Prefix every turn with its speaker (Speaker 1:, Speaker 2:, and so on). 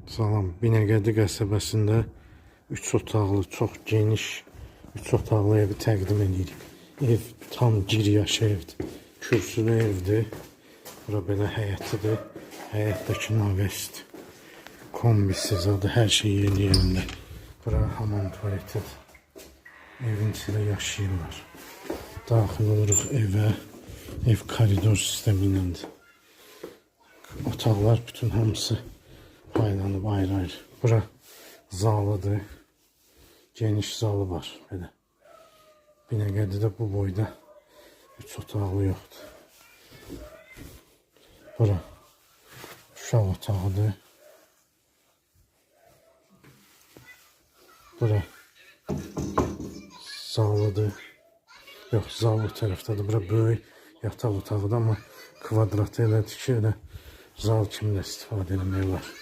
Speaker 1: Salam, Binəqədi qəsəbəsində 3 otaqlı, çox geniş 3 otaqlı evi təqdim edirik. Ev tam giriyaşı evdir. Kürsülü evdir. Bura belə həyətidir. Həyətdəki navəsdir. Kombisi zadı, hər şey yerində. Bura hamam tualetidir. Evin içində yaşayırlar. Daxil oluruq evə. Ev koridor sistemi iləndir. Otaqlar bütün hamısı paylanıb ayrı-ayrı. Bura zalıdır. Geniş zalı var belə. Binəqədidə bu boyda 3 otaqlı yoxdur. Bura uşaq otağıdır. Bura zalıdır. Yox, zal bu tərəfdədir. Bura böyük yataq otağıdır, amma kvadratı elədir ki, elə zal kimi də istifadə eləmək var.